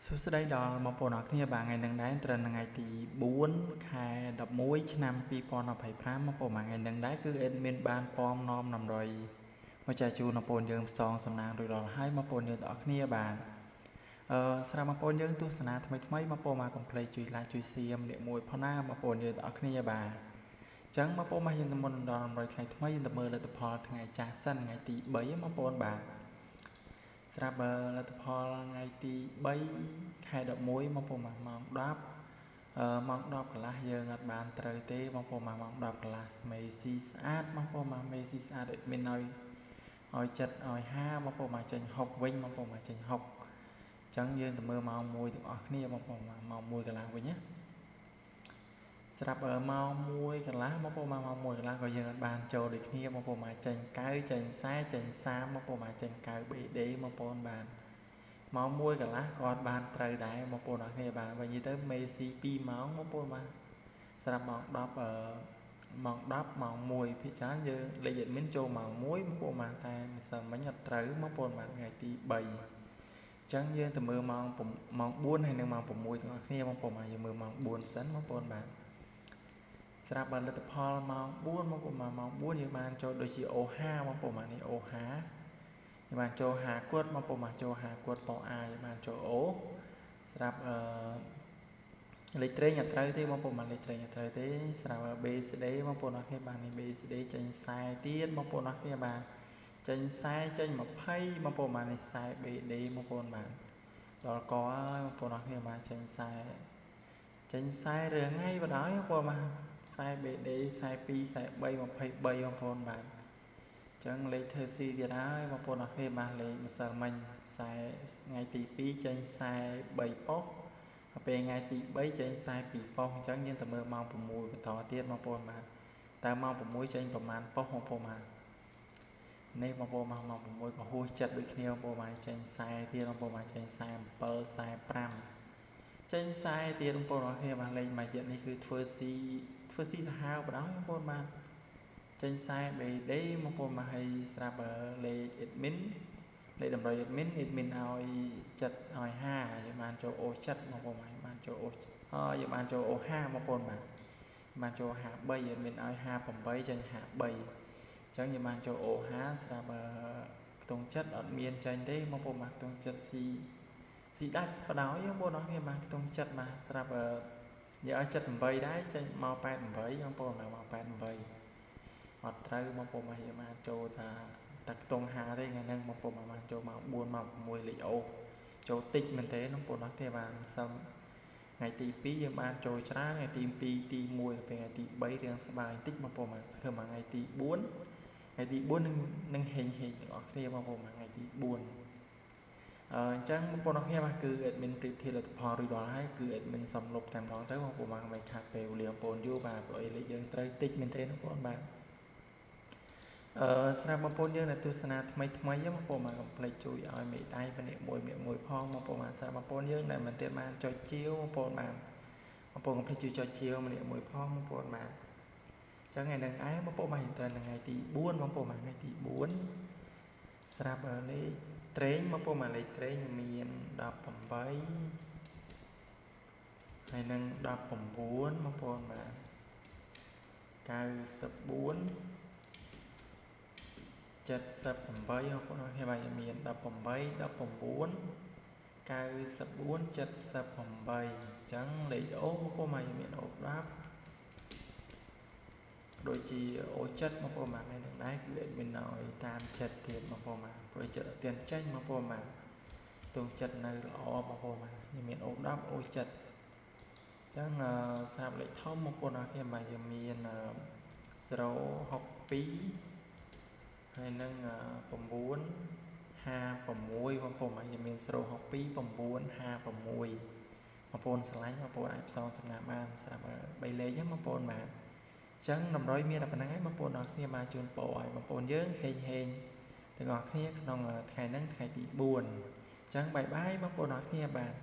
សួស្តីដល់បងប្អូនអរគ្នាបាទថ្ងៃនឹងដែរត្រឹមថ្ងៃទី4ខែ11ឆ្នាំ2025បងប្អូនថ្ងៃនឹងដែរគឺ admin បានពំនាំនំរយមកចែកជូនបងប្អូនយើងផ្សងសំណាងរួចរាល់ហើយបងប្អូនយើងទាំងអស់គ្នាបាទស្រាប់បងប្អូនយើងទស្សនាថ្មីបងប្អូនមកកុំភ្លេចជួយ like ជួយ share ម្នាក់មួយផងណាបងប្អូនយើងទាំងអស់គ្នាបាទអញ្ចឹងបងប្អូនមកយើងទៅមុនដល់នំរយថ្ងៃថ្មីយើងទៅមើលលទ្ធផលថ្ងៃចាស់សិនថ្ងៃទី3បងប្អូនបាទស្រាប់លទ្ធផលថ្ងៃទី3ខែ11បងប្អូនមកម៉ោង10ម៉ោង10កន្លះយើងអត់បានត្រូវទេបងប្អូនមកម៉ោង10កន្លះមេស៊ីស្អាតបងប្អូនមកមេស៊ីស្អាតមានឲ្យចិត្តឲ្យ5បងប្អូនមកចេញ6វិញបងប្អូនមកចេញ6អញ្ចឹងយើងទៅមើលម៉ោង1ទាំងអស់គ្នាបងប្អូនម៉ោង1កន្លះវិញណាស្រាប់ម៉ោង1កន្លះបងប្អូនមកម៉ោង1កន្លះក៏យើងអត់បានចូលដូចគ្នាបងប្អូនមកចេញកៅចេញ40ចេញ30បងប្អូនមកចេញកៅ BD បងប្អូនបានម៉ោង1កន្លះក៏អត់បានត្រូវដែរបងប្អូនអរគ្នាបាទបើនិយាយទៅមេស៊ី2ម៉ោងបងប្អូនបាទស្រាប់ម៉ោង10ម៉ោង10ម៉ោង1ភាគច្រើនយើងលេខ admin ចូលម៉ោង1បងប្អូនបាទតែមិនសិនមិញអត់ត្រូវបងប្អូនបាទថ្ងៃទី3អញ្ចឹងយើងទៅមើលម៉ោង4ហើយនិងម៉ោង6ទាំងអស់គ្នាបងប្អូនបាទយើងមើលម៉ោង4សិនបងប្អូនបាទស្រាប់លទ្ធផលម៉ោង4បងប្អូនម៉ោង4យើងបានចូលដូចជា O5 បងប្អូនបាទនេះ O5 យើងបានចូល5គាត់បងប្អូនមកចូល5គាត់ប៉ោ A យើងបានចូល O ស្រាប់លេខត្រេងអត់ត្រូវទេបងប្អូនមកលេខត្រេងអត់ត្រូវទេស្រាប់ BCD បងប្អូនអរគ្នាបាននេះ BCD ចេញ40ទៀតបងប្អូនអរគ្នាបាទចេញ40ចេញ20បងប្អូនបាននេះ40 BD បងប្អូនបាទដល់កហើយបងប្អូនអរគ្នាបាទចេញ40រឿងថ្ងៃបដ ாய் បងប្អូនបាទ40 BD 42 43 23បងប្អូនបាទចឹងលេខធ្វើស៊ីទៀតហើយបងប្អូនអរគ្នាបាទលេខម្សិលមិញ40ថ្ងៃទី2ចេញ43ប៉ុសពេលថ្ងៃទី3ចេញ42ប៉ុសអញ្ចឹងយើងទៅមើលម៉ោង6បន្តទៀតបងប្អូនបាទតើម៉ោង6ចេញប្រហែលប៉ុសបងប្អូនបាទនេះបងប្អូនម៉ោង6ក៏ហួសចិត្តដូចគ្នាបងប្អូនបាទចេញ40ទៀតបងប្អូនបាទចេញ47 45ចេញ40ទៀតបងប្អូនអរគ្នាបាទលេខមួយទៀតនេះគឺធ្វើស៊ីសាហាវបដ ாய் បងប្អូនបាទចេញ40 BD បងប្អូនមកឲ្យស្រាប់លេខ admin លេខតម្រូវ admin ឲ្យចិត្តឲ្យ5យើងបានចូល O ចិត្តបងប្អូនបានចូល O យើងបានចូល O5 បងប្អូនបានចូល53 adminឲ្យ58ចេញ53អញ្ចឹងយើងបានចូល O5 ស្រាប់ខ្ទង់ចិត្តអត់មានចេញទេបងប្អូនមកខ្ទង់ចិត្តស៊ីដាច់បដ ாய் បងប្អូនអរគ្នាបានខ្ទង់ចិត្តមកស្រាប់យើងឲ្យ78ដែរចេញមក88បងប្អូនមក88អត់ត្រូវបងប្អូនមកយើងបានចូលតែខ្ទង់5ទេថ្ងៃហ្នឹងបងប្អូនមកបានចូលមក4មក6លេខអូចូលតិចមែនទេបងប្អូនអរគ្នាបានសឹមថ្ងៃទី2យើងបានចូលច្រើនថ្ងៃទី2ទី1ពេលថ្ងៃទី3រៀងស្បើយតិចបងប្អូនមកសឹមថ្ងៃទី4នឹងហេងទាំងអស់គ្នាបងប្អូនថ្ងៃទី4អញ្ចឹងបងប្អូនអរគ្នាបាទគឺ admin ព្រៀបធៀបលទ្ធផលរួចរាល់ហើយគឺ admin សំលុបតែម្ដងទៅបងប្អូនមកមិនខាត់ពេលវេលាបងប្អូនយូរបាទព្រោះលេខយើងត្រូវតិចមែនទេបងប្អូនបាទស្រាប់បងប្អូនយើងដែលទស្សនាថ្មីបងប្អូនមកកុំភ្លេចជួយឲ្យមេដៃម្នាក់មួយផងបងប្អូនបាទស្រាប់បងប្អូនយើងដែលមិនទៀតបានចុចជាវបងប្អូនបាទបងប្អូនកុំភ្លេចជួយចុចជាវម្នាក់មួយផងបងប្អូនបាទអញ្ចឹងថ្ងៃនឹងឯងបងប្អូនបាទត្រូវថ្ងៃទី4បងប្អូនបាទថ្ងៃទី4ស្រាប់លេខត្រេងបងប្អូនបាទលេខត្រេងមាន18ហើយនឹង19បងប្អូនបាទ94 78បងប្អូនហើយបាទមាន18 19 94 78អញ្ចឹងលេខអូបងប្អូនមកមានអូ10ដូចជាអូចិត្តបងប្អូនមកនឹងដែរគឺ admin ឲ្យតាមចិត្តទៀតបងប្អូនមកព្រោះចិត្តទៀនចេញបងប្អូនមកទងចិត្តនៅល្អបងប្អូនមកមានអូ10អូចិត្តអញ្ចឹងស្រាប់លេខធំបងប្អូនអរគ្នាបាទយើងមាន062ហើយនឹង956បងប្អូនមកយើងមាន062 956បងប្អូនឆ្លាញ់បងប្អូនអាចផ្សងសំណាក់បានស្រាប់3លេខហ្នឹងបងប្អូនបាទអញ្ចឹងតម្រុយមានតែប៉ុណ្្នឹងឯងបងប្អូនអរគ្នាបានជូនពរឲ្យបងប្អូនយើងហេងទាំងអស់គ្នាក្នុងថ្ងៃហ្នឹងថ្ងៃទី4អញ្ចឹងបាយបាយបងប្អូនអរគ្នាបាទ